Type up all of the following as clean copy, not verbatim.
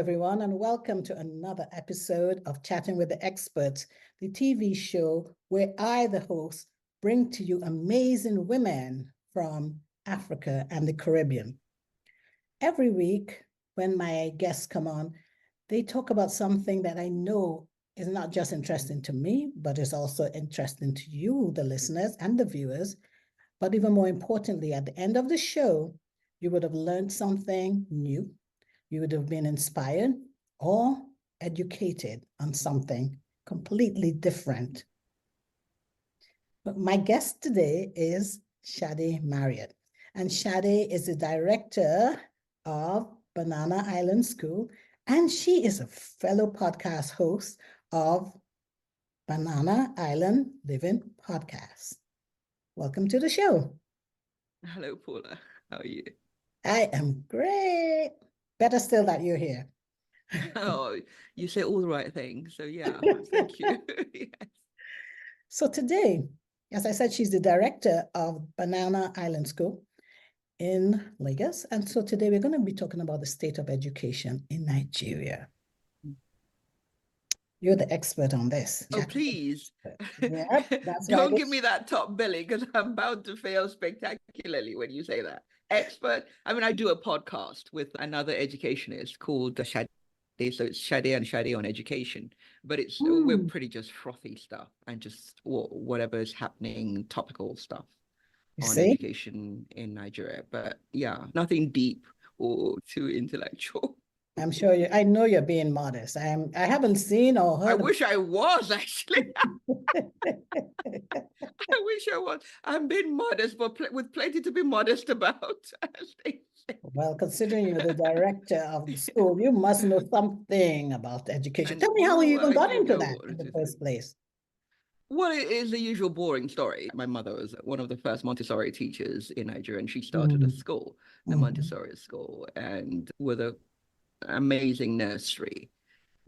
everyone, and welcome to another episode of Chatting with the Experts, the TV show where I, the host, bring to you amazing women from Africa and the Caribbean. Every week, when my guests come on, they talk about something that I know is not just interesting to me, but is also interesting to you, the listeners and the viewers. But even more importantly, at the end of the show, you would have learned something new. You would have been inspired or educated on something completely different. But my guest today is Sade Marriott. And Sade is the director of Banana Island School, and she is a fellow podcast host of Banana Island Living Podcast. Welcome to the show. Hello, Paula. How are you? I am great. Better still that you're here. Oh, you say all the right things. So yeah, thank you. Yes. So today, as I said, she's the director of Banana Island School in Lagos. And so today we're going to be talking about the state of education in Nigeria. You're the expert on this. Oh, please. Yep, that's Don't give me that top billing because I'm bound to fail spectacularly when you say that. Expert. I mean, I do a podcast with another educationist called Sade. So it's Sade and Sade on education, but we're pretty just frothy stuff and just whatever is happening, topical stuff on education in Nigeria. But yeah, nothing deep or too intellectual. I'm sure I know you're being modest. I haven't seen or heard. I wish I was, actually. I wish I was. I'm being modest, but with plenty to be modest about. Well, considering you're the director of the school, you must know something about education. Tell me how you even got into that in the first place. Well, it is the usual boring story. My mother was one of the first Montessori teachers in Nigeria, and she started a school, the Montessori school, and with an amazing nursery.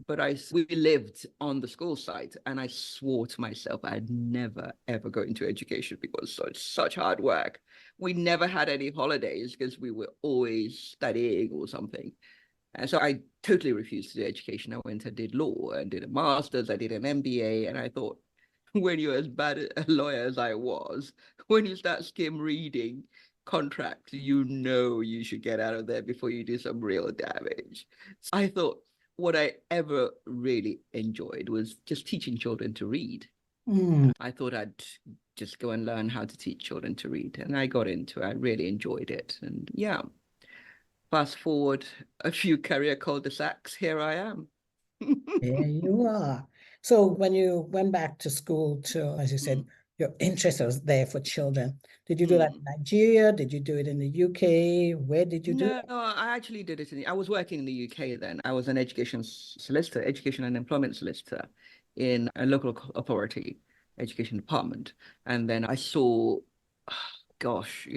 But we lived on the school site, and I swore to myself I'd never, ever go into education because it's such hard work. We never had any holidays because we were always studying or something. And so I totally refused to do education. I went and did law and did a master's. I did an MBA, and I thought, when you're as bad a lawyer as I was, when you start skim reading contracts, you know you should get out of there before you do some real damage. So I thought what I ever really enjoyed was just teaching children to read. I thought I'd just go and learn how to teach children to read. And I got into it. I really enjoyed it. And yeah, fast forward a few career cul-de-sacs, here I am. There you are. So when you went back to school to, as you said, your interest was there for children. Did you do that in Nigeria? Did you do it in the UK? Where did you do it? No, I actually did it I was working in the UK then. I was an education solicitor, education and employment solicitor in a local authority education department. And then I saw, gosh,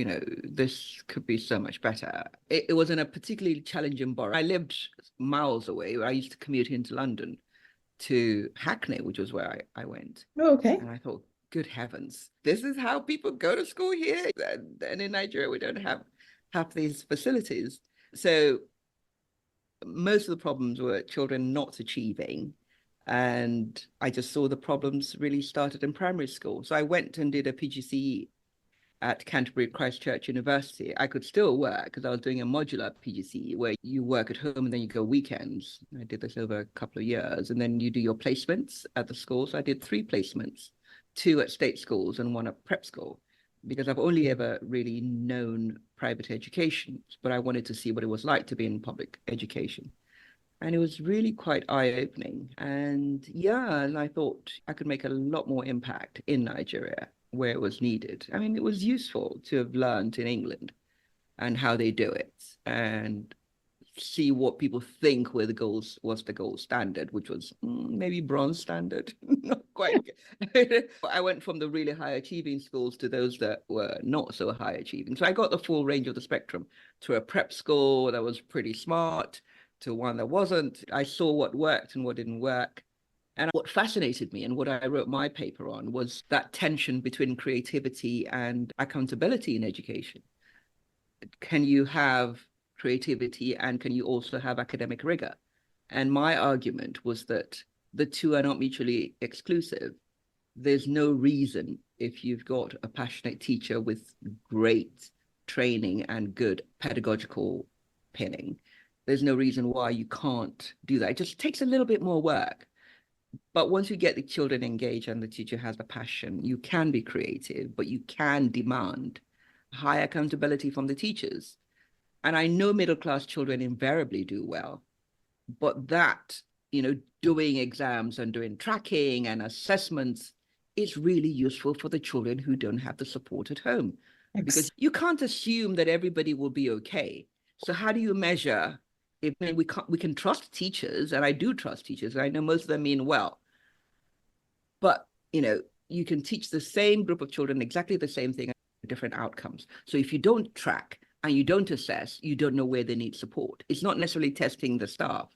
this could be so much better. It was in a particularly challenging borough. I lived miles away. I used to commute into London to Hackney, which was where I went. Okay. And I thought, good heavens, this is how people go to school here. And in Nigeria, we don't have these facilities. So most of the problems were children not achieving. And I just saw the problems really started in primary school. So I went and did a PGCE at Canterbury Christ Church University. I could still work because I was doing a modular PGCE where you work at home and then you go weekends. I did this over a couple of years, and then you do your placements at the school. So I did 3 placements, 2 at state schools and 1 at prep school, because I've only ever really known private education, but I wanted to see what it was like to be in public education. And it was really quite eye-opening. And yeah, and I thought I could make a lot more impact in Nigeria where it was needed. I mean, it was useful to have learned in England and how they do it and see what people think was the gold standard, which was maybe bronze standard. Not quite. I went from the really high achieving schools to those that were not so high achieving. So I got the full range of the spectrum, to a prep school that was pretty smart, to one that wasn't. I saw what worked and what didn't work. And what fascinated me and what I wrote my paper on was that tension between creativity and accountability in education. Can you have creativity and can you also have academic rigor? And my argument was that the two are not mutually exclusive. There's no reason, if you've got a passionate teacher with great training and good pedagogical pinning, there's no reason why you can't do that. It just takes a little bit more work. But once you get the children engaged and the teacher has a passion, you can be creative, but you can demand high accountability from the teachers. And I know middle-class children invariably do well, but that, doing exams and doing tracking and assessments is really useful for the children who don't have the support at home, because you can't assume that everybody will be okay. So how do you measure? We can trust teachers, and I do trust teachers, and I know most of them mean well, but you can teach the same group of children exactly the same thing, different outcomes. So if you don't track and you don't assess, you don't know where they need support. It's not necessarily testing the staff,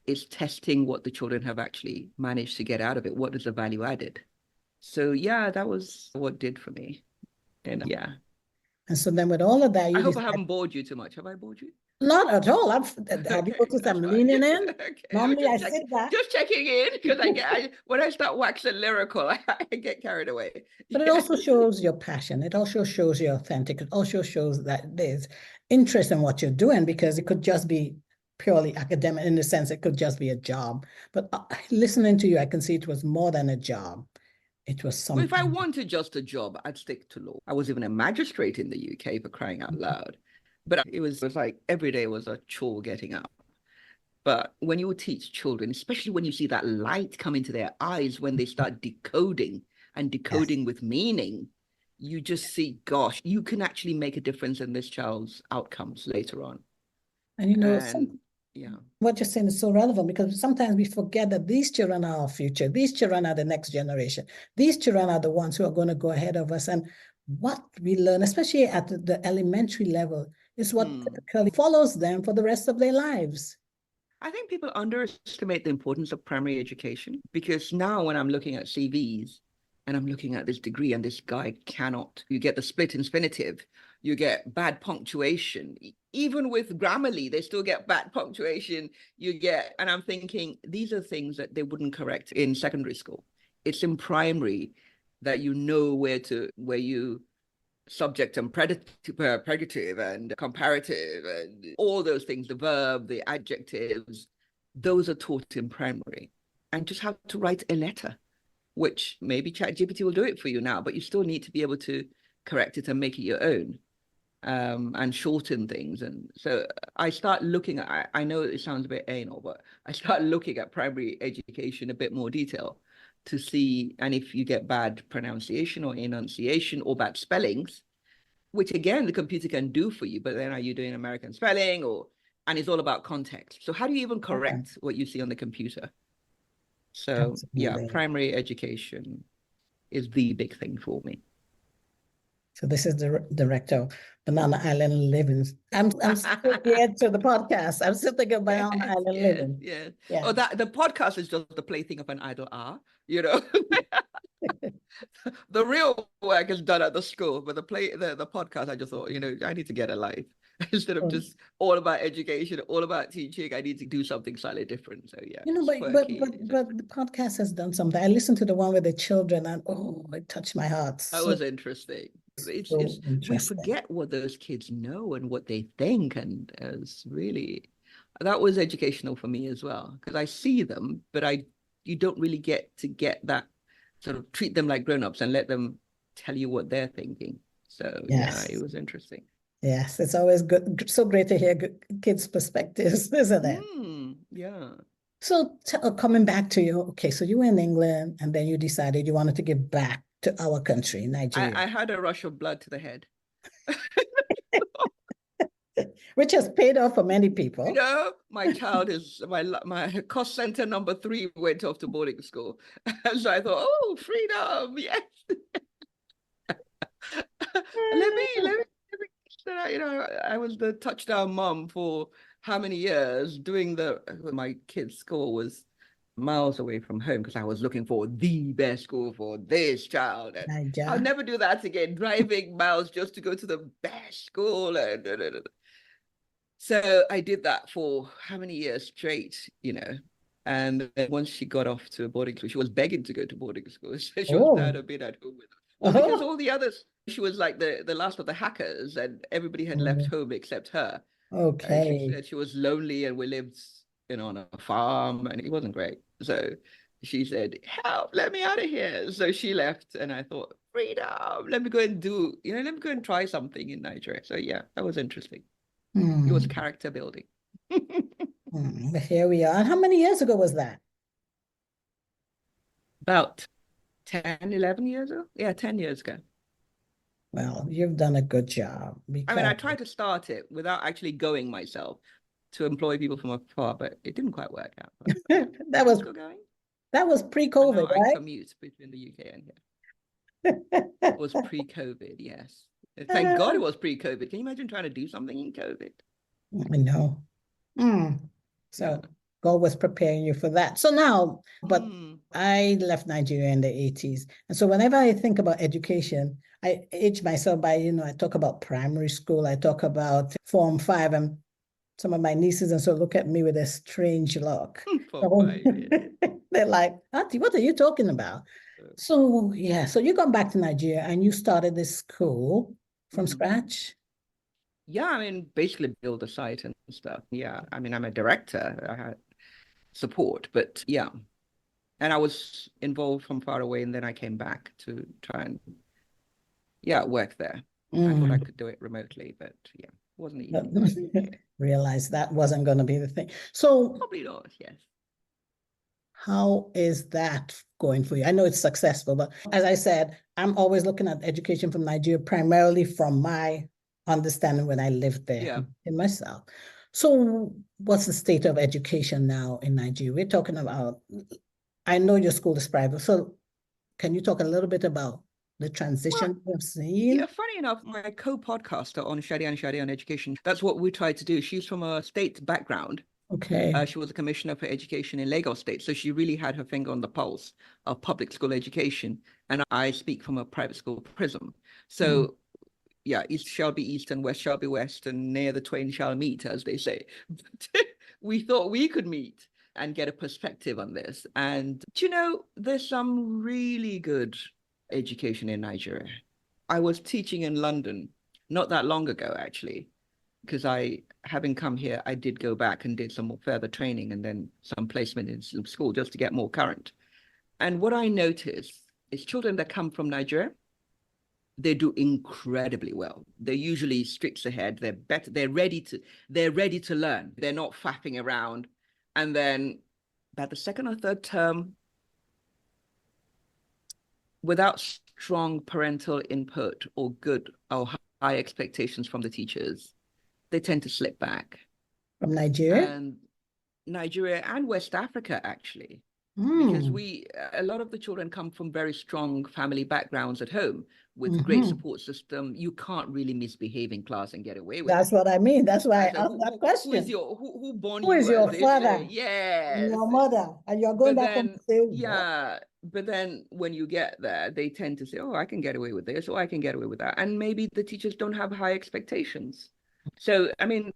it's testing what the children have actually managed to get out of it. What is the value added? So yeah, that was what did for me. And yeah. And so then with all of that, I hope I haven't bored you too much. Have I bored you? Not at all. Have you noticed I'm leaning in? Okay. Normally I sit back. Just checking in, because when I start waxing lyrical, I get carried away. But it also shows your passion. It also shows you're authentic. It also shows that there's interest in what you're doing, because it could just be purely academic in the sense it could just be a job. But listening to you, I can see it was more than a job. It was something. Well, if I wanted just a job, I'd stick to law. I was even a magistrate in the UK, for crying out loud. But it was like every day was a chore getting up. But when you teach children, especially when you see that light come into their eyes when they start decoding and decoding with meaning, you just see, gosh, you can actually make a difference in this child's outcomes later on. And what you're saying is so relevant, because sometimes we forget that these children are our future. These children are the next generation. These children are the ones who are going to go ahead of us. And what we learn, especially at the elementary level, is what typically follows them for the rest of their lives. I think people underestimate the importance of primary education, because now when I'm looking at CVs and I'm looking at this degree and this guy you get the split infinitive, you get bad punctuation. Even with Grammarly, they still get bad punctuation. And I'm thinking, these are things that they wouldn't correct in secondary school. It's in primary that where you subject and predative and comparative and all those things, the verb, the adjectives, those are taught in primary. And just how to write a letter, which maybe ChatGPT will do it for you now, but you still need to be able to correct it and make it your own, and shorten things. And so I start looking at, I know it sounds a bit anal, but I start looking at primary education a bit more detail to see, and if you get bad pronunciation or enunciation or bad spellings, which again, the computer can do for you, but then are you doing American spelling and it's all about context. So how do you even correct what you see on the computer? So primary education is the big thing for me. So this is the director of Banana Island Living. I'm still here to the podcast. I'm still thinking about Banana Island Living. Yeah. Oh, the podcast is just the plaything of an idle hour, The real work is done at the school, but the podcast, I just thought, I need to get a life. Instead of just all about education, all about teaching, I need to do something slightly different. So yeah. But the podcast has done something. I listened to the one with the children, and it touched my heart. That was interesting. We forget what those kids know and what they think, and that was educational for me as well, because I see them, but you don't really get that, sort of treat them like grown-ups and let them tell you what they're thinking. So yeah, it was interesting. Yes, it's always good. So great to hear kids' perspectives, isn't it? Yeah. So coming back to you, okay, so you were in England and then you decided you wanted to give back to our country, Nigeria. I had a rush of blood to the head. Which has paid off for many people. My child is, my cost center number 3 went off to boarding school. And so I thought, freedom, yes. let me I was the touchdown mom for how many years my kids' school was miles away from home, because I was looking for the best school for this child. And I'll never do that again, driving miles just to go to the best school. So I did that for how many years straight, And then once she got off to a boarding school, she was begging to go to boarding school. So she was tired Oh, of being at home with us. Well, because all the others, she was like the last of the hackers, and everybody had left oh, home except her. And she okay. said she was lonely, and we lived, on a farm, and it wasn't great. So she said, "Help, let me out of here." So she left, and I thought, freedom, let me go and let me go and try something in Nigeria. So yeah, that was interesting. It was Hmm. character building. But here we are. And how many years ago was that? About 10, 11 years ago. Yeah, 10 years ago. Well, you've done a good job I mean, because I tried to start it without actually going myself to employ people from afar, but it didn't quite work out. But yeah, that I'm was still going. And now pre-COVID, I commute between the UK and here. right? It was pre-COVID, yes. Thank God it was pre-COVID. Can you imagine trying to do something in COVID? I know. Mm. Yeah. So God was preparing you for that. So now, but Mm. I left Nigeria in the 80s. And so whenever I think about education, I age myself by, I talk about primary school, I talk about Form 5, and some of my nieces and so look at me with a strange look. For 5 years. They're like, Auntie, what are you talking about? So yeah, so you got back to Nigeria and you started this school from Mm. scratch. Yeah, I mean, basically build a site and stuff. Yeah, I mean, I'm a director. I had support, but yeah. And I was involved from far away, and then I came back to try and, yeah, work there. I thought I Mm. could do it remotely, but yeah, it wasn't But easy. realized that wasn't going to be the thing. So Probably not, yes. how is that going for you? I know it's successful, but as I said, I'm always looking at education from Nigeria, primarily from my understanding when I lived there Yeah. in myself. So what's the state of education now in Nigeria? We're talking about, I know your school is private, so can you talk a little bit about the Well, transition we've yeah, seen? funny enough, my co-podcaster on Shadi on education, that's what we tried to do. She's from a state background. Okay. She was a commissioner for education in Lagos State. So she really had her finger on the pulse of public school education. And I speak from a private school prism. Mm. So yeah, East shall be East and West shall be West, and near the twain shall meet, as they say. We thought we could meet and get a perspective on this. And there's some really good education in Nigeria. I was teaching in London not that long ago, actually, because having come here, I did go back and did some more further training and then some placement in some school just to get more current. And what I noticed is children that come from Nigeria, they do incredibly well. They're usually streets ahead. They're better. They're ready to learn. They're not faffing around. And then about the second or third term, without strong parental input or good or high expectations from the teachers, they tend to slip back. From Nigeria? And Nigeria and West Africa, actually, because Mm. a lot of the children come from very strong family backgrounds at home with great Mm-hmm. support system. You can't really misbehave in class and get away with it. That's what I mean. That's why I I said, asked that who is question. your who born Who is you, as your they say? father and Yes. your mother? And you're going But back home to then, say, what? yeah, but then when you get there, they tend to say, "Oh, I can get away with this, or I can get away with that," and maybe the teachers don't have high expectations. So, I mean,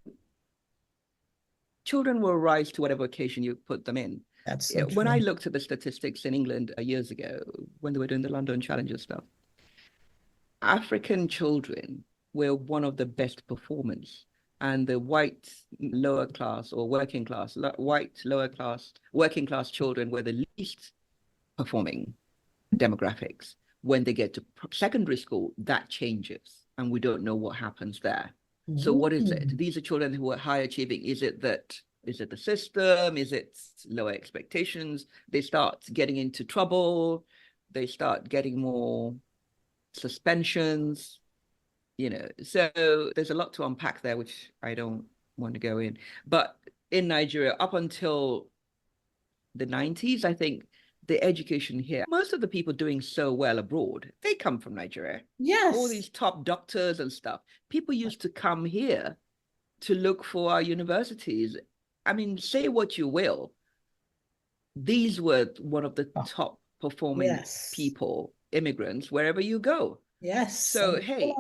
children will rise to whatever occasion you put them in. That's so When I true. looked at the statistics in England years ago, when they were doing the London Challenger stuff, African children were one of the best performers. And the white lower class or working class, white lower class, working class children were the least performing demographics. When they get to secondary school, that changes. And we don't know what happens there. So what is it? Ooh. These are children who are high achieving. Is it the system? Is it lower expectations? They start getting into trouble. They start getting more suspensions, So there's a lot to unpack there, which I don't want to go in. But in Nigeria, up until the 90s, I think the education here, most of the people doing so well abroad, they come from Nigeria. All Yes. these top doctors and stuff, people used to come here to look for our universities. I mean, say what you will, these were one of the Oh, top performing yes. people, immigrants, wherever you go. Yes. So, hey,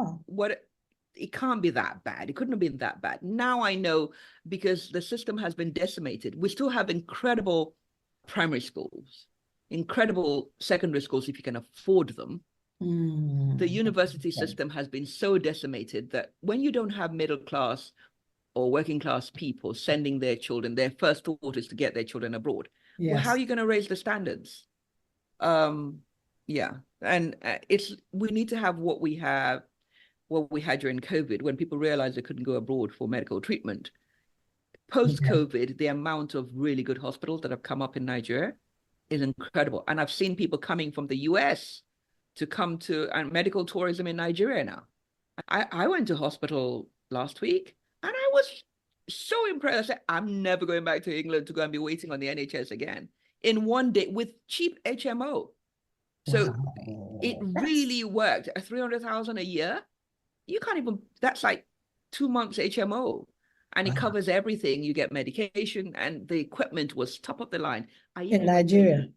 it can't be that bad. It couldn't have been that bad. Now I know, because the system has been decimated. We still have incredible primary schools, incredible secondary schools if you can afford them. The university system has been so decimated that when you don't have middle class or working class people sending their children, their first thought is to get their children abroad. Well, how are you going to raise the standards? Yeah, and we need to have what we had during COVID, when people realized they couldn't go abroad for medical treatment. Post-COVID, the amount of really good hospitals that have come up in Nigeria is incredible. And I've seen people coming from the US to come to medical tourism in Nigeria now. I went to hospital last week and I was so impressed. I said, I'm never going back to England to go and be waiting on the NHS again in one day with cheap HMO. So it really worked. 300,000 a year, you can't even, that's like 2 months HMO. And it covers everything. You get medication, and the equipment was top of the line. In Nigeria.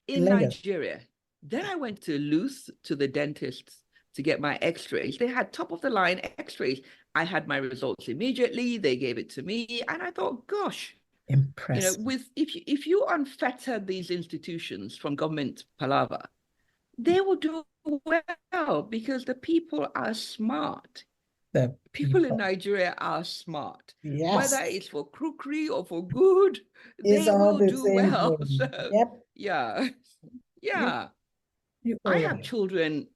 In Nigeria. Then I went to Luth, to the dentist, to get my x-rays. They had top of the line x-rays. I had my results immediately. They gave it to me. And I thought, gosh, impressive. If you unfetter these institutions from government palaver, they will do well, because the people are smart. The people in Nigeria are smart. Yes. Whether it's for crookery or for good, they will do well. So, yeah. I have children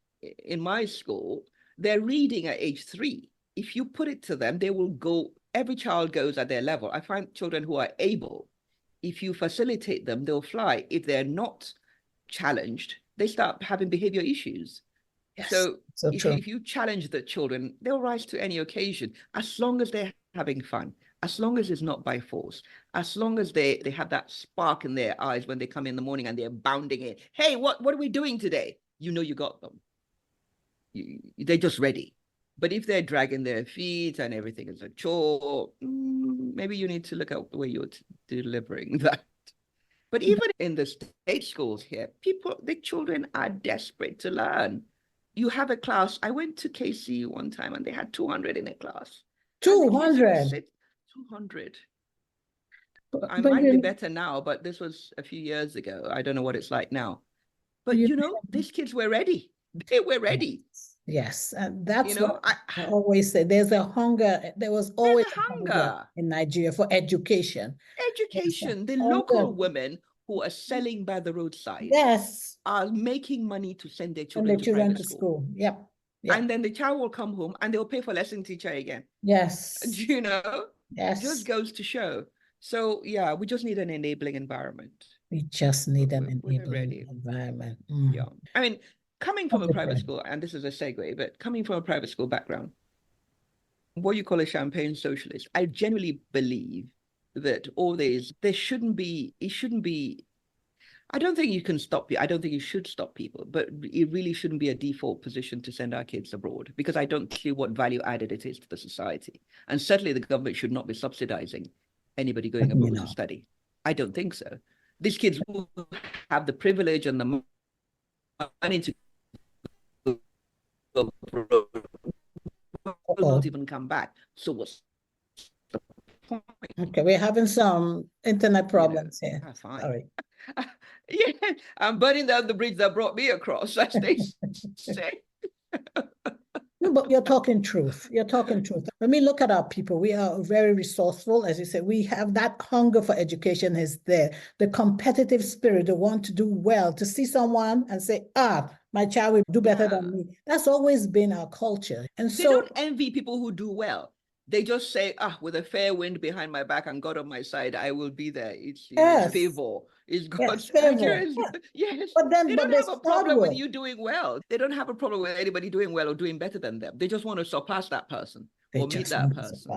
in my school. They're reading at age 3. If you put it to them, they will go. Every child goes at their level. I find children who are able, if you facilitate them, they'll fly. If they're not challenged, they start having behavior issues. Yes, so if you challenge the children, they'll rise to any occasion, as long as they're having fun, as long as it's not by force, as long as they have that spark in their eyes when they come in the morning and they're bounding in. Hey, what are we doing today? You know you got them. They're just ready. But if they're dragging their feet and everything is a chore, maybe you need to look at the way you're delivering that. But even in the state schools here, the children are desperate to learn. You have a class. I went to KC one time and they had 200 in a class. 200? 200. I might be better now, but this was a few years ago. I don't know what it's like now. But, these kids were ready. They were ready. Yes, and that's what I always say. There's a hunger. There was always a hunger in Nigeria for education. Education. The local women who are selling by the roadside, are making money to send their children to private school. Yep. And then the child will come home and they'll pay for lesson teacher again. Yes. Yes. Just goes to show. So yeah, we just need an enabling environment. We just need an enabling environment. Yeah. I mean, coming from a private school, and this is a segue, but coming from a private school background, what you call a champagne socialist, I genuinely believe that there shouldn't be, I don't think you can stop you. I don't think you should stop people, but it really shouldn't be a default position to send our kids abroad, because I don't see what value added it is to the society. And certainly the government should not be subsidizing anybody going abroad to study. I don't think so. These kids will have the privilege and the money to go abroad, will not even come back. So what's the point? Okay, we're having some internet problems here. Fine. Sorry. Yeah, I'm burning down the bridge that brought me across, as they say. No, but you're talking truth. You're talking truth. When we look at our people, we are very resourceful. As you said, we have that hunger for education is there. The competitive spirit, the want to do well, to see someone and say, my child will do better than me. That's always been our culture. And they don't envy people who do well. They just say, with a fair wind behind my back and God on my side, I will be there. It's favor. It's God's favor. Yes. But they don't have a problem with you doing well. They don't have a problem with anybody doing well or doing better than them. They just want to surpass that person or meet that person.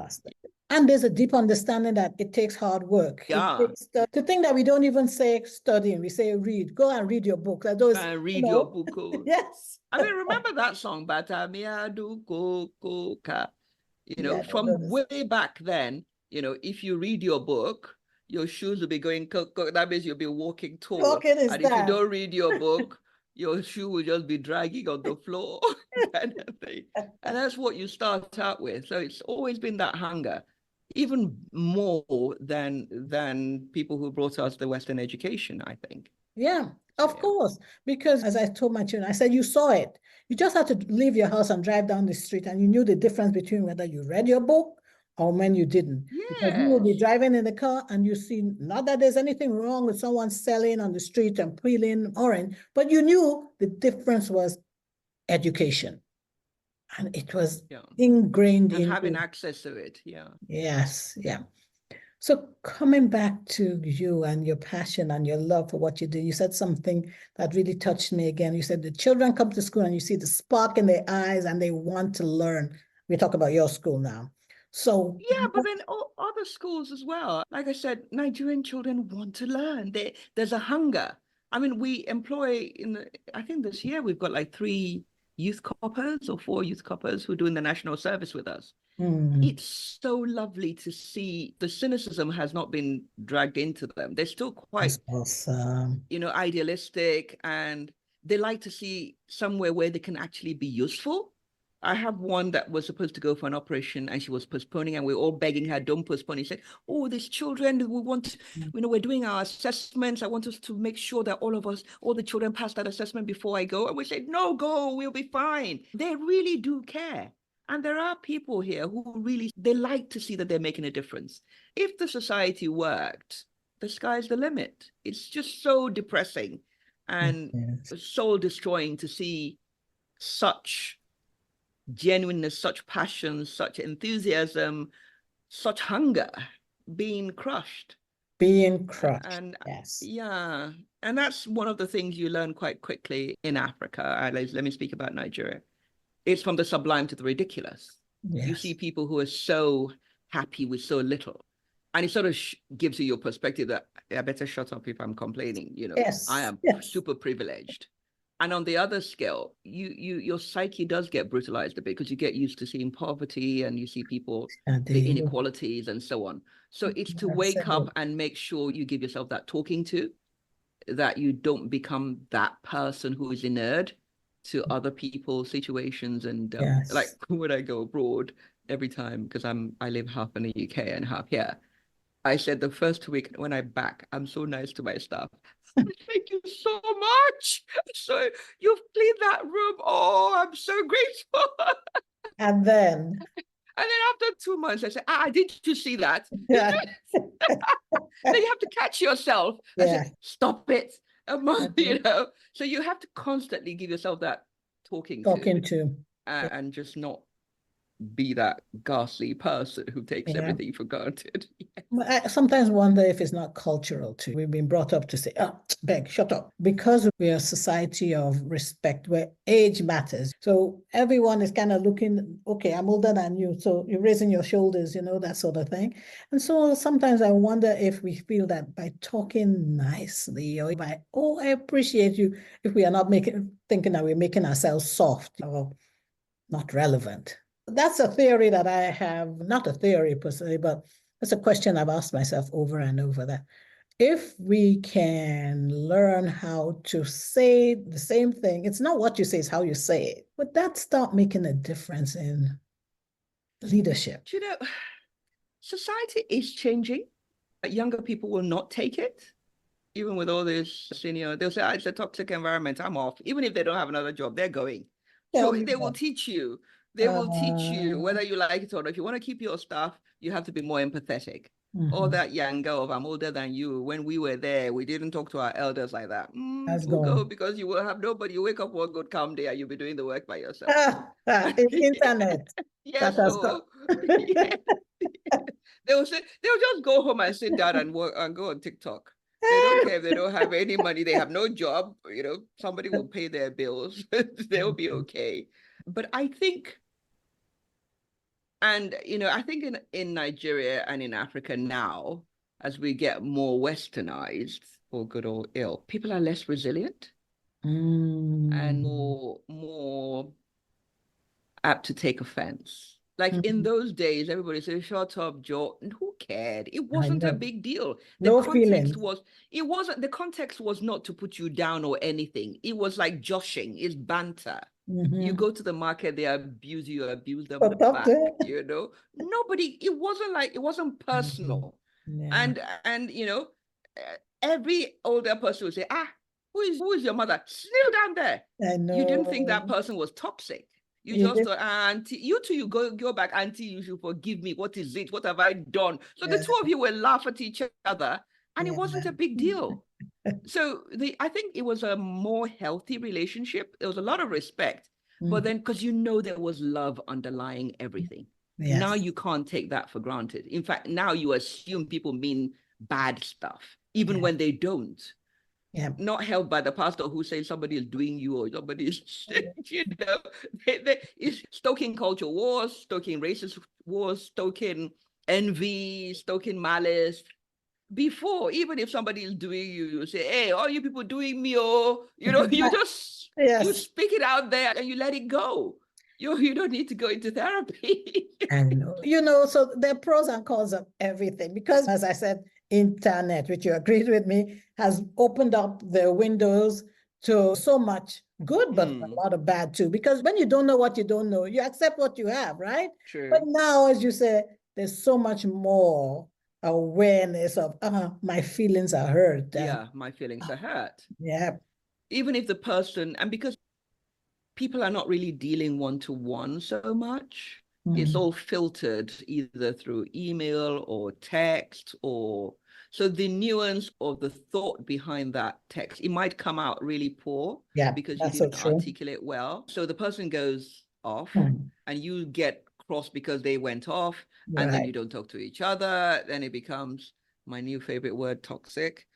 And there's a deep understanding that it takes hard work. Yeah. To think that we don't even say studying, we say read. Go and read your book. Read your book. Yes. I mean, remember that song, Batamia du Koka. From way back then, if you read your book, your shoes will be going, that means you'll be walking tall. And if you don't read your book, your shoe will just be dragging on the floor. And And that's what you start out with. So it's always been that hunger, even more than people who brought us the Western education, I think. Yeah, So, of yeah. course. Because as I told my children, I said, you saw it. You just had to leave your house and drive down the street, and you knew the difference between whether you read your book or when you didn't. Because you will be Yes. driving in the car and you see, not that there's anything wrong with someone selling on the street and peeling orange, but you knew the difference was education. And it was Yeah. ingrained And in having you. access to it. Yeah. Yes, yeah. So coming back to you and your passion and your love for what you do, you said something that really touched me again. You said the children come to school and you see the spark in their eyes and they want to learn. We talk about your school now. So Yeah, but then other schools as well. Like I said, Nigerian children want to learn. There's a hunger. I mean, we employ I think this year we've got like 3 youth corpers or 4 youth corpers who are doing the national service with us. It's so lovely to see the cynicism has not been dragged into them. They're still quite, that's awesome. idealistic, and they like to see somewhere where they can actually be useful. I have one that was supposed to go for an operation and she was postponing, and we are all begging her, don't postpone. He said, oh, these children, we want, we're doing our assessments. I want us to make sure that all the children pass that assessment before I go. And we said, no, go, we'll be fine. They really do care. And there are people here who really, they like to see that they're making a difference. If the society worked, the sky's the limit. It's just so depressing and Yes. soul destroying to see such genuineness, such passion, such enthusiasm, such hunger being crushed. Being crushed. And Yes. yeah, and that's one of the things you learn quite quickly in Africa. Let me speak about Nigeria. It's from the sublime to the ridiculous. You see Yes. people who are so happy with so little. And it sort of gives you your perspective that I better shut up if I'm complaining. I Yes. am Yes. super privileged. And on the other scale, your psyche does get brutalized a bit because you get used to seeing poverty and you see people, the Sade, inequalities and so on. So it's to that's wake up it. and make sure you give yourself that talking to, that you don't become that person who is inert to other people's situations. And like Yes. when I go abroad every time, because I live half in the UK and half here, I said the first week when I'm back, I'm so nice to my staff. Thank you so much. So you've cleaned that room. Oh, I'm so grateful. And then, And then after 2 months, I said, didn't you see that? yeah, Then you have to catch yourself. I yeah, said, stop it. okay. So you have to constantly give yourself that talking to, Talking to, and just not be that ghastly person who takes yeah. everything for granted. I sometimes wonder if it's not cultural too. We've been brought up to say, oh, beg, shut up. Because we are a society of respect where age matters. So everyone is kind of looking, okay, I'm older than you. So you're raising your shoulders, that sort of thing. And so sometimes I wonder if we feel that by talking nicely or by, oh, I appreciate you, if we are not thinking that we're making ourselves soft or not relevant. That's a theory that I have, not a theory per se, but it's a question I've asked myself over and over, that if we can learn how to say the same thing, it's not what you say, it's how you say it. Would that start making a difference in leadership? You know, society is changing. Younger people will not take it. Even with all this senior, they'll say, it's a toxic environment. I'm off. Even if they don't have another job, they're going. Tell So me they will that. teach you. They will teach you Uh, whether you like it or not. If you want to keep your stuff, you have to be more empathetic. All mhm. that young girl of I'm older than you. When we were there, we didn't talk to our elders like that. That's We'll go gone. because you will have nobody. You wake up one good calm day and you'll be doing the work by yourself. Internet. Yes, That has got. so yeah. They'll just go home and sit down and work and go on TikTok. They don't care if they don't have any money, they have no job, somebody will pay their bills. They'll be okay. But I think, I think in Nigeria and in Africa now, as we get more westernized, for good or ill, people are less resilient and Mm, more apt to take offense. Like in those days, everybody said, shut up, Joe. And who cared? It I wasn't a know. big deal. The No context feelings. was, it wasn't, the context was not to put you down or anything. It was like joshing, it's banter. You go to the market, they abuse you, abuse them back, you know. Nobody, it wasn't personal. Yeah. And you know, every older person would say, who is your mother? Kneel down there. I You didn't think know. that person was toxic. You You just did. thought, auntie, you two, you go back, auntie, you should forgive me. What is it? What have I done? So the Yeah. two of you will laugh at each other, and it Yeah. wasn't a big deal. So I think it was a more healthy relationship. There was a lot of respect, but then because you know there was love underlying everything. Yes. Now you can't take that for granted. In fact, now you assume people mean bad stuff, even when they don't. Yeah. Not held by the pastor who says somebody is doing you or somebody is, you know, it's stoking culture wars, stoking racist wars, stoking envy, stoking malice. Before, even if somebody is doing you, you say, hey, all you people doing me, oh, you know, you just, you speak it out there and you let it go. You don't need to go into therapy. And, you know, so there are pros and cons of everything because, as I said, internet, which you agreed with me, has opened up the windows to so much good, but a lot of bad too. Because when you don't know what you don't know, you accept what you have, right? True. But now, as you say, there's so much more awareness of, my feelings are hurt. Yeah, my feelings are hurt. Yeah. Even if the person, and because people are not really dealing one-to-one so much, it's all filtered either through email or text, or so the nuance of the thought behind that text, it might come out really poor because you didn't articulate well. So the person goes off and you get cross because they went off, and then you don't talk to each other. Then it becomes my new favorite word, toxic.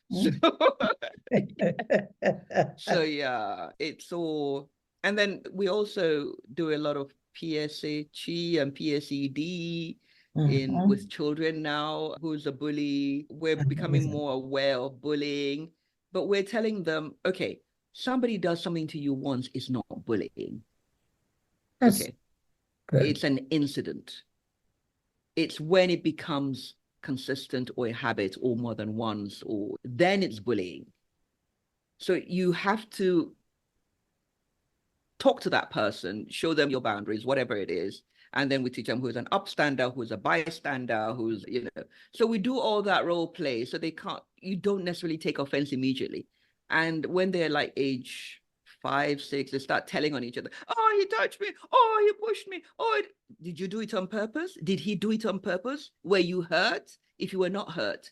So yeah, it's all. And then we also do a lot of PSHE and PSED with children now. Who's a bully? We're becoming more aware of bullying, but we're telling them, okay, somebody does something to you once, it's not bullying. Okay. It's an incident. It's when it becomes consistent or a habit or more than once, or then it's bullying. So you have to talk to that person, show them your boundaries, whatever it is. And then we teach them who's an upstander, who's a bystander, who's, you know. So we do all that role play so you don't necessarily take offense immediately. And when they're like age 5, 6, they start telling on each other, oh, he touched me. Oh, he pushed me. Oh, did you do it on purpose? Did he do it on purpose? Were you hurt? If you were not hurt,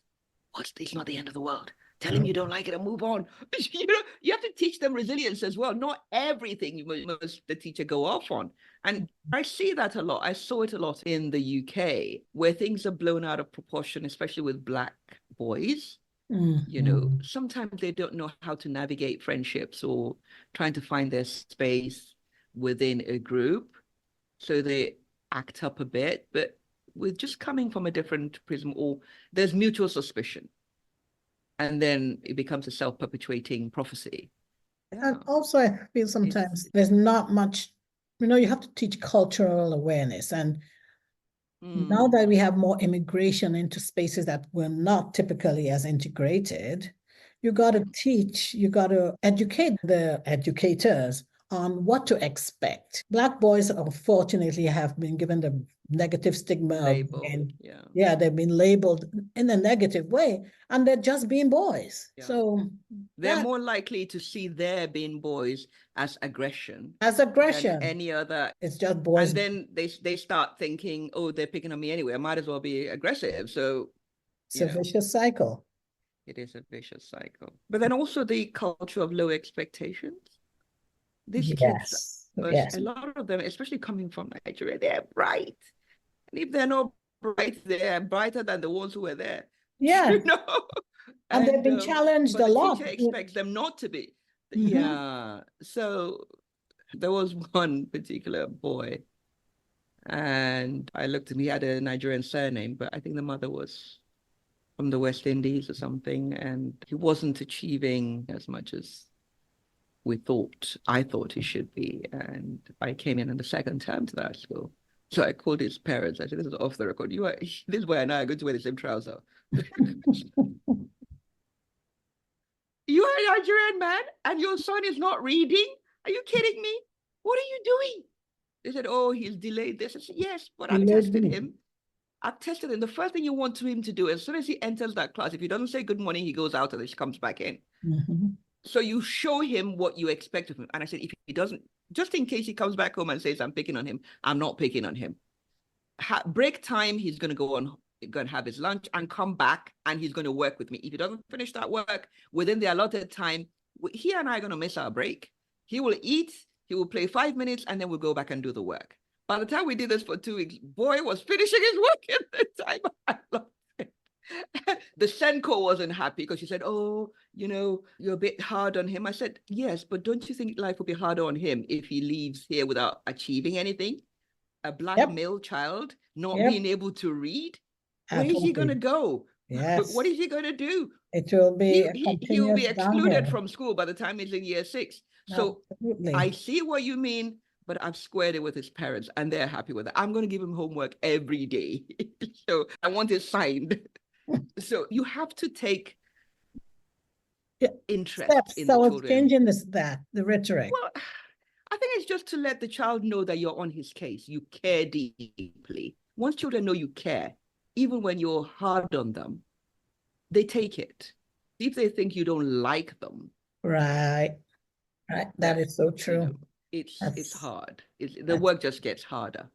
it's not the end of the world. Tell him you don't like it and move on. You know, you have to teach them resilience as well. Not everything must the teacher go off on. And I see that a lot. I saw it a lot in the UK where things are blown out of proportion, especially with Black boys. You know, sometimes they don't know how to navigate friendships or trying to find their space within a group. So they act up a bit, but with just coming from a different prism, or there's mutual suspicion. And then it becomes a self-perpetuating prophecy. And also, I feel sometimes there's not much, you have to teach cultural awareness. And now that we have more immigration into spaces that were not typically as integrated, you got to teach, you got to educate the educators on what to expect. Black boys, unfortunately, have been given the negative stigma of being, they've been labeled in a negative way, and they're just being boys. So they're more likely to see their being boys as aggression than any other. It's just boys. And then they start thinking, oh, they're picking on me anyway, I might as well be aggressive. So it's a vicious cycle. It is a vicious cycle. But then also the culture of low expectations. These kids, a lot of them, especially coming from Nigeria, they're bright. And if they're not bright, they're brighter than the ones who were there. Yeah. You know? And they've been challenged a lot. The teacher expects them not to be. Yeah. So there was one particular boy, and I looked at him, he had a Nigerian surname, but I think the mother was from the West Indies or something, and he wasn't achieving as much as I thought he should be. And I came in the second term to that school. So I called his parents. I said, this is off the record. This boy and I are going to wear the same trouser. You are a Nigerian man and your son is not reading? Are you kidding me? What are you doing? They said, oh, he's delayed this. I said, yes, but I've tested him. I've tested him. The first thing you want him to do, as soon as he enters that class, if he doesn't say good morning, he goes out and then she comes back in. So you show him what you expect of him. And I said, if he doesn't, just in case he comes back home and says, I'm picking on him, I'm not picking on him. Break time, he's going to go on, going to have his lunch and come back and he's going to work with me. If he doesn't finish that work within the allotted time, he and I are going to miss our break. He will eat, he will play 5 minutes, and then we'll go back and do the work. By the time we did this for 2 weeks, boy was finishing his work in the time I lost it. The Senko wasn't happy because she said, oh, you're a bit hard on him. I said, yes, but don't you think life will be harder on him if he leaves here without achieving anything? A black male child not being able to read? Where is he going to go? Yes. What is he going to do? It will be he will be excluded from school by the time he's in year 6. So absolutely. I see what you mean, but I've squared it with his parents and they're happy with it. I'm going to give him homework every day. So I want it signed. So you have to take interest in the children. Changing the rhetoric. Well, I think it's just to let the child know that you're on his case. You care deeply. Once children know you care, even when you're hard on them, they take it. If they think you don't like them. Right. That is so true. It's hard. The work just gets harder.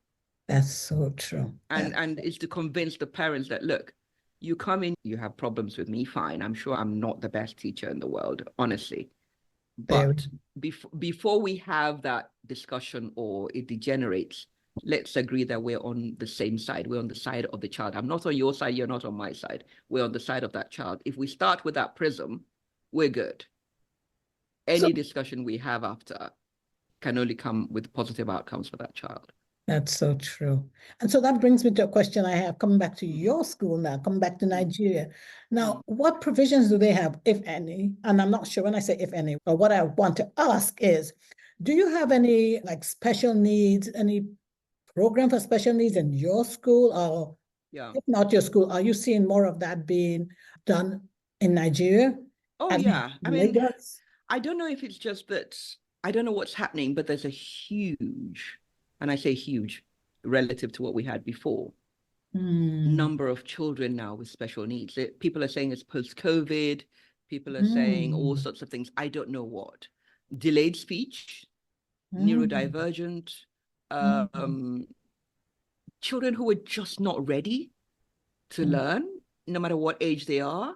That's so true. And it's to convince the parents that, look, you come in, you have problems with me, fine. I'm sure I'm not the best teacher in the world, honestly. But before we have that discussion or it degenerates, let's agree that we're on the same side. We're on the side of the child. I'm not on your side. You're not on my side. We're on the side of that child. If we start with that prism, we're good. Any discussion we have after can only come with positive outcomes for that child. That's so true. And so that brings me to a question I have, coming back to your school now, coming back to Nigeria. Now, what provisions do they have, if any? And I'm not sure when I say if any, but what I want to ask is, do you have any special needs, any program for special needs in your school? Or if not your school, are you seeing more of that being done in Nigeria? Oh, yeah. I mean, I don't know if it's just that, I don't know what's happening, but there's a huge, and I say huge, relative to what we had before, number of children now with special needs. People are saying it's post-COVID. People are saying all sorts of things. I don't know what. Delayed speech, neurodivergent, children who are just not ready to learn, no matter what age they are.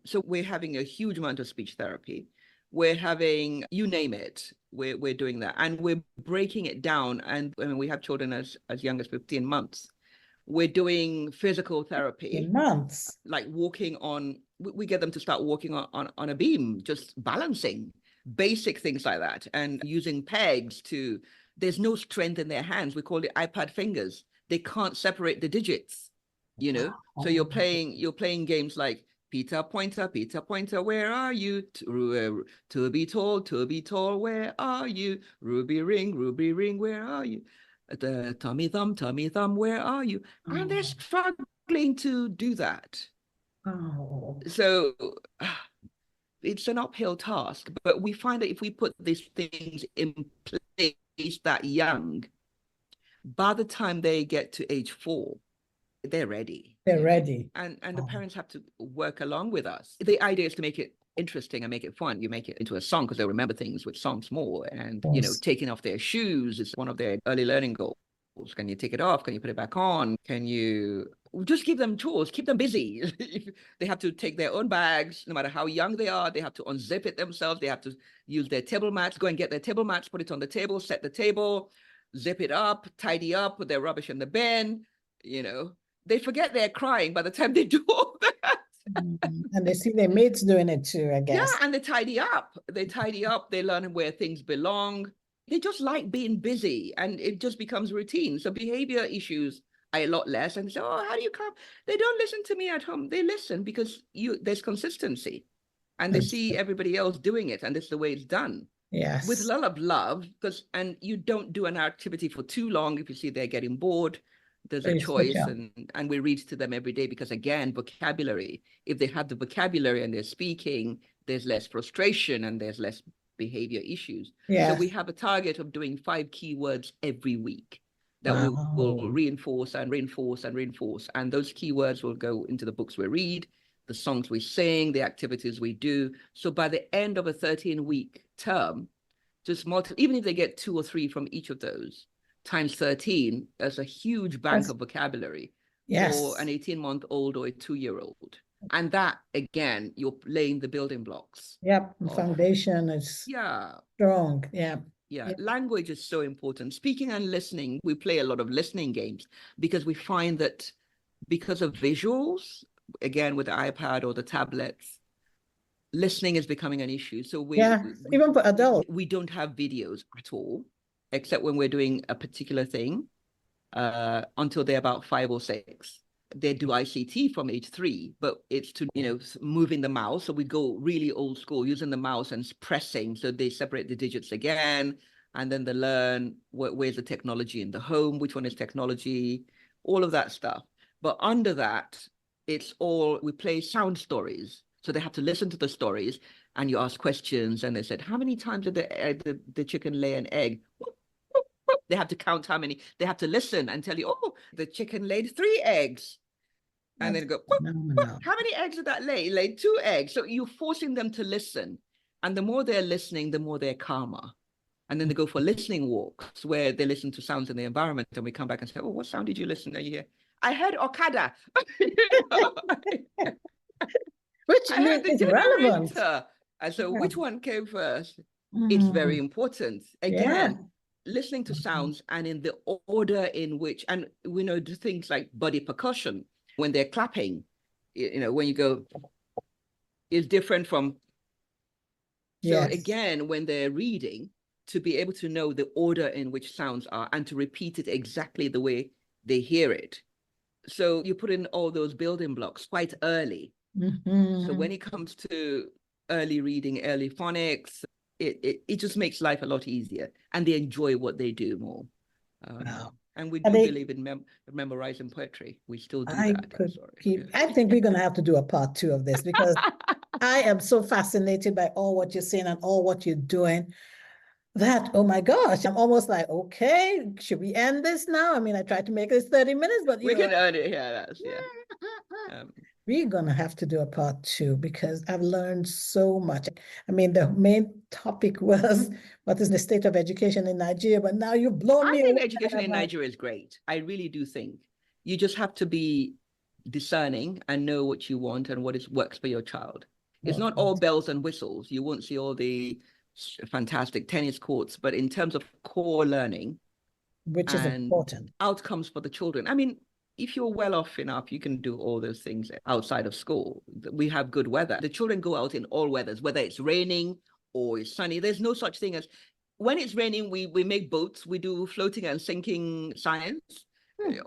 So we're having a huge amount of speech therapy. We're having, you name it, we're doing that. And we're breaking it down. And I mean, we have children as young as 15 months. We're doing physical therapy. Months. Like walking on, we get them to start walking on a beam, just balancing, basic things like that. And using pegs there's no strength in their hands. We call it iPad fingers. They can't separate the digits, So you're playing games like Peter Pointer, where are you? Toby Tall, where are you? Ruby Ring, where are you? The Tommy Thumb, where are you? And they're struggling to do that. So it's an uphill task, but we find that if we put these things in place that young, by the time they get to age 4, they're ready. They're ready. And the parents have to work along with us. The idea is to make it interesting and make it fun. You make it into a song because they'll remember things with songs more. And, taking off their shoes is one of their early learning goals. Can you take it off? Can you put it back on? Can you just give them chores, keep them busy? They have to take their own bags, no matter how young they are. They have to unzip it themselves. They have to use their table mats, go and get their table mats, put it on the table, set the table, zip it up, tidy up, put their rubbish in the bin, They forget they're crying by the time they do all that. And they see their mates doing it too, I guess. Yeah, and they tidy up. They learn where things belong. They just like being busy, and it just becomes routine. So behavior issues are a lot less. And so, how do you come? They don't listen to me at home. They listen because there's consistency, and they see everybody else doing it, and this is the way it's done. Yes. with a lot of love, and you don't do an activity for too long. If you see they're getting bored, there's a choice, and we read to them every day, because again, vocabulary, if they have the vocabulary and they're speaking, there's less frustration and there's less behavior issues. Yes. So we have a target of doing 5 keywords every week that we will reinforce and reinforce and reinforce. And those keywords will go into the books we read, the songs we sing, the activities we do. So by the end of a 13-week term, just even if they get 2 or 3 from each of those, times 13, that's a huge bank of vocabulary for an 18-month-old or a 2-year-old. And that, again, you're laying the building blocks. Yep, the foundation is strong. Yeah. Language is so important. Speaking and listening, we play a lot of listening games, because we find that because of visuals, again, with the iPad or the tablets, listening is becoming an issue. So even for adults, we don't have videos at all, except when we're doing a particular thing, until they're about 5 or 6. They do ICT from age 3, but it's to, moving the mouse. So we go really old school, using the mouse and pressing. So they separate the digits again, and then they learn where's the technology in the home, which one is technology, all of that stuff. But under that, it's all, we play sound stories. So they have to listen to the stories, and you ask questions, and they said, how many times did the chicken lay an egg? They have to count how many. They have to listen and tell you, oh, the chicken laid 3 eggs. And then go, how many eggs did that lay? It laid 2 eggs. So you're forcing them to listen. And the more they're listening, the more they're calmer. And then they go for listening walks, where they listen to sounds in the environment. And we come back and say, oh, what sound did you listen to? You hear, I heard Okada. Which is relevant. And so which one came first? It's very important. Again, listening to sounds and in the order in which, and we know the things like body percussion, when they're clapping, when you go, is different from. So again, when they're reading, to be able to know the order in which sounds are and to repeat it exactly the way they hear it. So you put in all those building blocks quite early. So when it comes to early reading, early phonics, it just makes life a lot easier, and they enjoy what they do more. And we do believe in memorizing poetry. We still do that. I think we're going to have to do a part 2 of this, because I am so fascinated by all what you're saying and all what you're doing that, oh my gosh, I'm almost like, okay, should we end this now? I mean, I tried to make this 30 minutes, but we can earn it here. We're going to have to do a part 2, because I've learned so much. I mean, the main topic was what is the state of education in Nigeria, but now you've blown me away. I think education in Nigeria is great. I really do think. You just have to be discerning and know what you want and what works for your child. It's not all bells and whistles. You won't see all the fantastic tennis courts, but in terms of core learning, which is important, outcomes for the children. I mean, if you're well off enough, you can do all those things outside of school. We have good weather. The children go out in all weathers, whether it's raining or it's sunny. There's no such thing as, when it's raining, we make boats, we do floating and sinking science,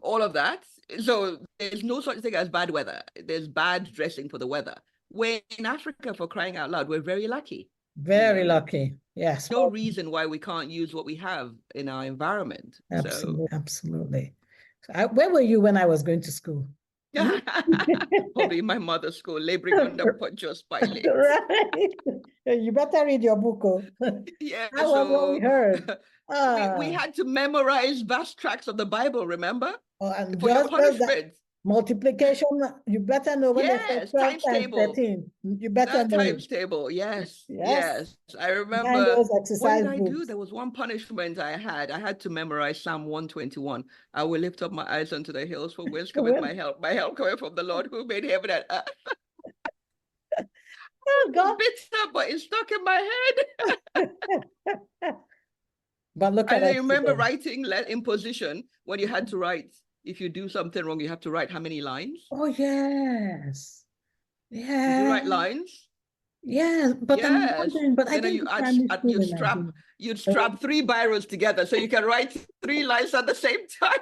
all of that. So there's no such thing as bad weather. There's bad dressing for the weather. We're in Africa, for crying out loud, we're very lucky. Very lucky. Yes. No reason why we can't use what we have in our environment. Absolutely. Where were you when I was going to school? Probably my mother's school, laboring under just by late. Right. You better read your book. Yeah. That was what we heard. We had to memorize vast tracts of the Bible, remember? And for your punishment. Multiplication, you better know when it's 12 times table. 13. You better know times table. Yes. I remember. What did I do? There was one punishment I had. I had to memorize Psalm 121. I will lift up my eyes unto the hills, for whence cometh my help. My help coming from the Lord who made heaven and earth. Oh God! Bitter, but it's stuck in my head. But look at it. I remember writing in position when you had to write. If you do something wrong, you have to write how many lines? Oh, yes. Yeah. Did you write lines? Yes, but I'm wondering, but I think you'd strap 3 biros together so you can write 3 lines at the same time.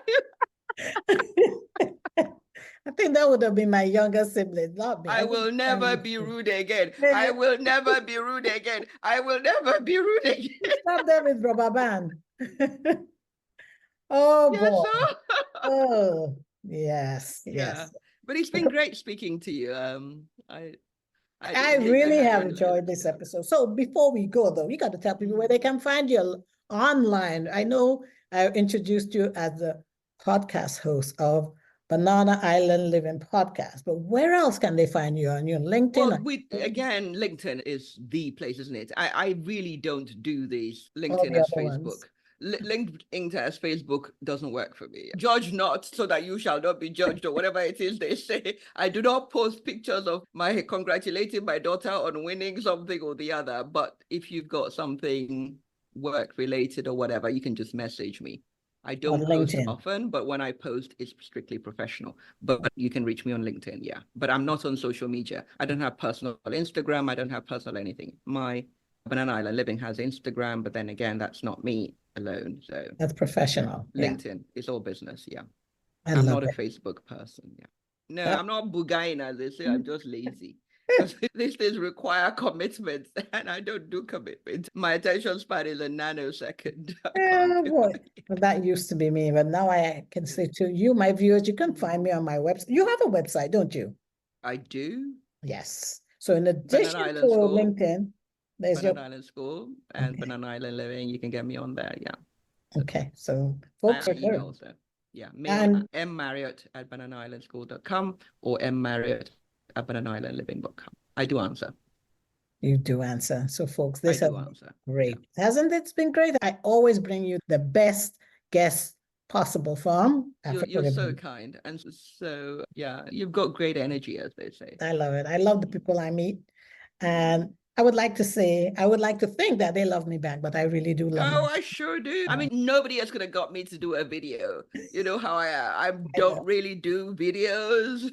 I think that would have been my younger sibling, not me. I will never be rude again. I will never be rude again. I will never be rude again. Stop them with rubber band. Oh Yes, boy. sir. Oh, yes, Yeah. yes. But it's been great speaking to you. I didn't think really had have you enjoyed this episode. So before we go, though, you got to tell people where they can find you online. I know I introduced you as the podcast host of Banana Island Living Podcast, but where else can they find you? On your LinkedIn? Well, again, LinkedIn is the place, isn't it? I really don't do these All LinkedIn the as other Facebook. ones. LinkedIn as Facebook doesn't work for me. Judge not so that you shall not be judged, or whatever it is they say. I do not post pictures of my congratulating my daughter on winning something or the other. But if you've got something work related or whatever, you can just message me. I On don't post LinkedIn. often, but when I post, it's strictly professional. But you can reach me on LinkedIn, yeah. But I'm not on social media. I don't have personal Instagram. I don't have personal anything. My Banana Island Living has Instagram, but then again, that's not me alone. So That's professional. Yeah. LinkedIn is all business, yeah. I I'm love not a it. Facebook person, yeah. No, That- I'm not bugain, as they say. I'm just lazy. Because these things require commitment, and I don't do commitment. My attention span is a nanosecond. I can't do boy. it. Well, that used to be me, but now I can say to you, my viewers, you can find me on my website. You have a website, don't you? I do. Yes. So in Banana addition to Island School, LinkedIn, there's Banana your Island School, and okay. Banana Island Living. You can get me on there, yeah. Okay. So I folks have are good. emails there. Yeah, mail And mmarriott@bananaislandschool.com or mmarriott@bananaislandliving.com. I do answer. you do answer. So folks, I this has do been answer. great. Hasn't it been great? I always bring you the best guests possible from Africa. You're so kind. And so, yeah, you've got great energy, as they say. I love it. I love the people I meet. And I would like to think that they love me back, but I really do love them. Oh, I sure do. I mean, nobody else could have got me to do a video. You know how I don't really do videos.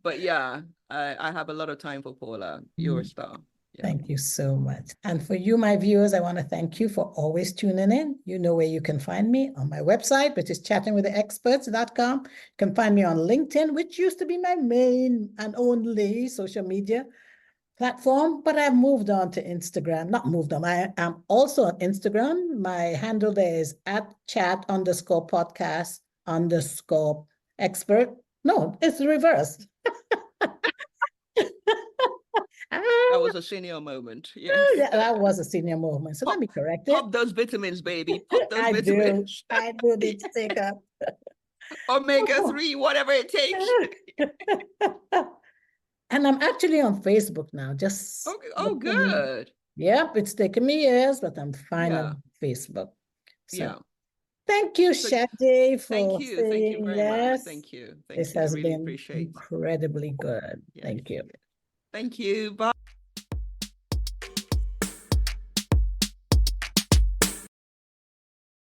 But yeah, I have a lot of time for Paula. You're a star. Yeah. Thank you so much. And for you, my viewers, I want to thank you for always tuning in. You know where you can find me on my website, which is chattingwiththeexperts.com. You can find me on LinkedIn, which used to be my main and only social media platform, but I've moved on to Instagram. Not moved on. I am also on Instagram. My handle there is @chat_podcast_expert. No, it's reversed. That was a senior moment. Yes. Yeah, that was a senior moment. So let me correct it. Pop those vitamins, baby. Pop those vitamins. I do need to take up. Omega-3, whatever it takes. And I'm actually on Facebook now. Just Oh, good. Yep, it's taken me years, but I'm fine on Facebook. So yeah. thank you, Sade, for thank you very much. Thank you. This has been incredibly good. Yes. Thank you. Thank you. Bye.